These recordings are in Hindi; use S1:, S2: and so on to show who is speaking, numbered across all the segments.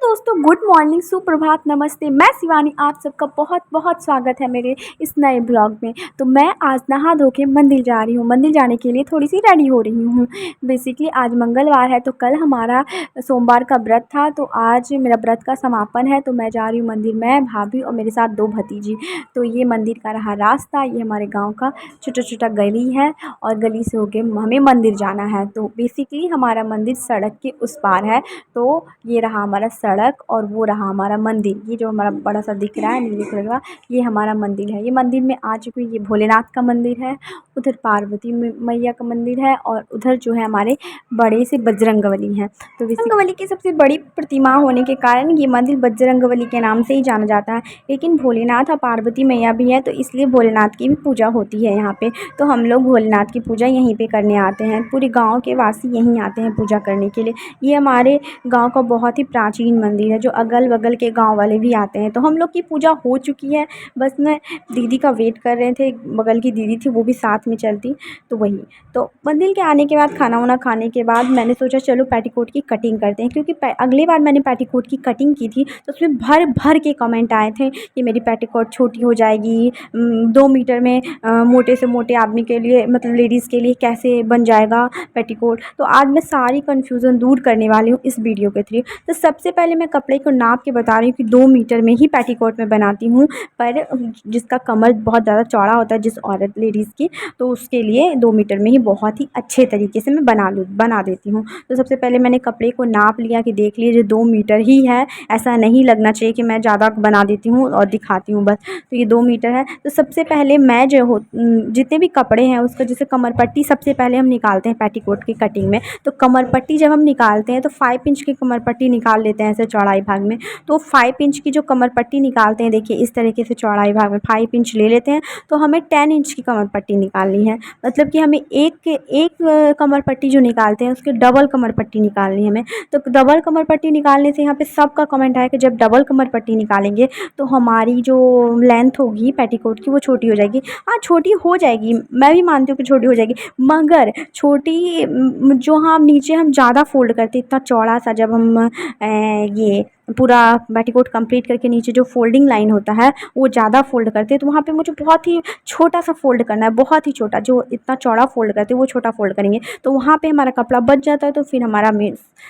S1: दोस्तों, गुड मॉर्निंग, सुप्रभात, नमस्ते। मैं शिवानी, आप सबका बहुत बहुत स्वागत है मेरे इस नए ब्लॉग में। तो मैं आज नहा धो के मंदिर जा रही हूँ। मंदिर जाने के लिए थोड़ी सी रेडी हो रही हूँ। बेसिकली आज मंगलवार है, तो कल हमारा सोमवार का व्रत था, तो आज मेरा व्रत का समापन है। तो मैं जा रही हूँ मंदिर, मैं, भाभी और मेरे साथ 2 भतीजी। तो ये मंदिर का रहा रास्ता, ये हमारे गाँव का छोटा छोटा गली है और गली से होके हमें मंदिर जाना है। तो बेसिकली हमारा मंदिर सड़क के उस पार है। तो ये रहा हमारा सड़क और वो रहा हमारा मंदिर। ये जो हमारा बड़ा सा दिख रहा है नीले कलर का, ये हमारा मंदिर है। ये मंदिर में आ चुकी हूँ। ये भोलेनाथ का मंदिर है, उधर पार्वती मैया का मंदिर है और उधर जो है हमारे बड़े से बजरंगबली हैं। तो बजरंगबली की सबसे बड़ी प्रतिमा होने के कारण ये मंदिर बजरंगबली के नाम से ही जाना जाता है। लेकिन भोलेनाथ और पार्वती मैया भी है, तो इसलिए भोलेनाथ की भी पूजा होती है यहाँ पे। तो हम लोग भोलेनाथ की पूजा यहीं पे करने आते हैं। पूरे गाँव के वासी यहीं आते हैं पूजा करने के लिए। ये हमारे गाँव का बहुत ही प्राचीन मंदिर है, जो अगल बगल के गांव वाले भी आते हैं। तो हम लोग की पूजा हो चुकी है, बस मैं दीदी का वेट कर रहे थे। बगल की दीदी थी, वो भी साथ में चलती। तो वही, तो मंदिर के आने के बाद खाना वाना खाने के बाद मैंने सोचा चलो पेटीकोट की कटिंग करते हैं, क्योंकि अगली बार मैंने पेटीकोट की कटिंग की थी तो उसमें भर भर के कमेंट आए थे कि मेरी पेटीकोट छोटी हो जाएगी, 2 मीटर में मोटे से मोटे आदमी के लिए, मतलब लेडीज़ के लिए कैसे बन जाएगा पेटीकोट। तो आज मैं सारी कन्फ्यूज़न दूर करने वाली हूँ इस वीडियो के थ्रू। तो सबसे पहले मैं कपड़े को नाप के बता रही हूँ कि 2 मीटर में ही पेटीकोट में बनाती हूँ। पर जिसका कमर बहुत ज़्यादा चौड़ा होता है, जिस औरत लेडीज़ की, तो उसके लिए 2 मीटर में ही बहुत ही अच्छे तरीके से मैं बना देती हूँ। तो सबसे पहले मैंने कपड़े को नाप लिया कि देख लीजिए 2 मीटर ही है। ऐसा नहीं लगना चाहिए कि मैं ज़्यादा बना देती हूँ और दिखाती हूँ बस। तो ये 2 मीटर है। तो सबसे पहले मैं जो हो जितने भी कपड़े हैं उसका, जैसे कमर पट्टी सबसे पहले हम निकालते हैं पेटीकोट की कटिंग में। तो कमर पट्टी जब हम निकालते हैं तो 5 इंच की कमर पट्टी निकाल लेते हैं ऐसे चौड़ाई भाग में। तो 5 इंच की जो कमर पट्टी निकालते हैं, देखिए इस तरीके से चौड़ाई भाग में 5 इंच ले लेते हैं। तो हमें 10 इंच की कमर पट्टी निकालनी है, मतलब कि हमें एक कमर पट्टी जो निकालते हैं उसके डबल कमर पट्टी निकालनी है हमें। तो डबल कमर पट्टी निकालने से यहाँ पे सबका कमेंट आया कि जब डबल कमर पट्टी निकालेंगे तो हमारी जो लेंथ होगी पेटीकोट की वो छोटी हो जाएगी। हाँ, छोटी हो जाएगी, मैं भी मानती हूँ कि छोटी हो जाएगी, मगर छोटी जो हम नीचे हम ज़्यादा फोल्ड करते, इतना चौड़ा सा जब हम ये पूरा पेटीकोट कंप्लीट करके नीचे जो फोल्डिंग लाइन होता है वो ज़्यादा फोल्ड करते हैं, तो वहाँ पे मुझे बहुत ही छोटा सा फोल्ड करना है, बहुत ही छोटा। जो इतना चौड़ा फोल्ड करते हैं वो छोटा फोल्ड करेंगे, तो वहाँ पे हमारा कपड़ा बच जाता है। तो फिर हमारा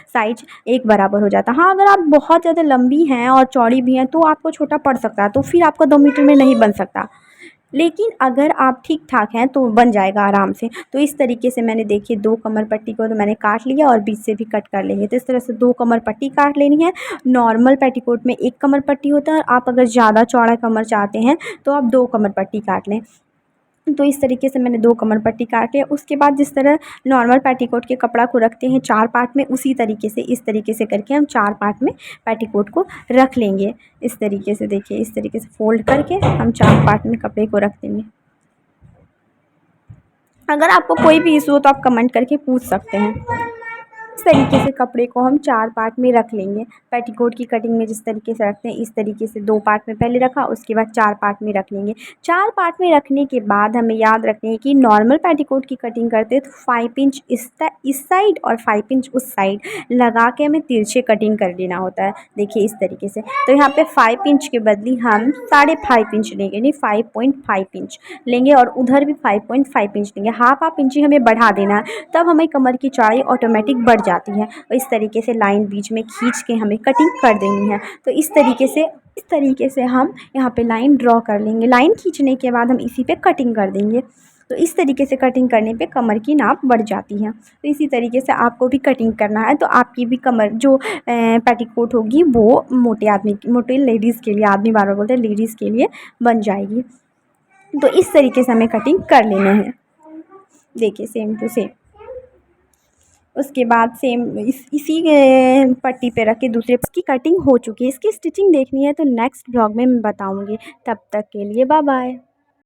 S1: साइज एक बराबर हो जाता है। हाँ, अगर आप बहुत ज़्यादा लंबी हैं और चौड़ी भी हैं तो आपको छोटा पड़ सकता है, तो फिर आपका 2 मीटर में नहीं बन सकता। लेकिन अगर आप ठीक ठाक हैं तो बन जाएगा आराम से। तो इस तरीके से मैंने, देखिए 2 कमर पट्टी को तो मैंने काट लिया और बीच से भी कट कर लेंगे। तो इस तरह से 2 कमर पट्टी काट लेनी है। नॉर्मल पेटीकोट में 1 कमर पट्टी होता है, और आप अगर ज़्यादा चौड़ा कमर चाहते हैं तो आप 2 कमर पट्टी काट लें। तो इस तरीके से मैंने 2 कमर पट्टी काट लिया। उसके बाद जिस तरह नॉर्मल पेटीकोट के कपड़ा को रखते हैं 4 पार्ट में, उसी तरीके से इस तरीके से करके हम 4 पार्ट में पेटीकोट को रख लेंगे। इस तरीके से देखिए, इस तरीके से फोल्ड करके हम 4 पार्ट में कपड़े को रख देंगे। अगर आपको कोई भी इशू हो तो आप कमेंट करके पूछ सकते हैं। इस तरीके से कपड़े को हम 4 पार्ट में रख लेंगे। पेटीकोट की कटिंग में जिस तरीके से रखते हैं इस तरीके से 2 पार्ट में पहले रखा, उसके बाद 4 पार्ट में रख लेंगे। 4 पार्ट में रखने के बाद हमें याद रखना है कि नॉर्मल पेटीकोट की कटिंग करते हैं तो 5 इंच इस साइड और 5 इंच उस साइड लगा के हमें तिरछे कटिंग कर लेना होता है। देखिए इस तरीके से। तो यहाँ पे 5 इंच के बदले हम 5.5 इंच लेंगे, नहीं 5.5 इंच लेंगे, और उधर भी 5.5 इंच लेंगे। हाफ इंच ही हमें बढ़ा देना है, तब हमें कमर की चौड़ाई ऑटोमेटिक बढ़ जाती है। और इस तरीके से लाइन बीच में खींच के हमें कटिंग कर देनी है। तो इस तरीके से हम यहाँ पे लाइन ड्रॉ कर लेंगे। लाइन खींचने के बाद हम इसी पे कटिंग कर देंगे। तो इस तरीके से कटिंग करने पे कमर की नाप बढ़ जाती है। तो इसी तरीके से आपको भी कटिंग करना है, तो आपकी भी कमर जो पेटीकोट होगी वो मोटे लेडीज़ के लिए, आदमी बार बार बोलते हैं, लेडीज़ के लिए बन जाएगी। तो इस तरीके से हमें कटिंग कर लेना है। देखिए सेम टू सेम। उसके बाद सेम इसी पट्टी पे रख के दूसरे इसकी कटिंग हो चुकी है। इसकी स्टिचिंग देखनी है तो नेक्स्ट ब्लॉग में मैं बताऊंगी। तब तक के लिए बाय बाय।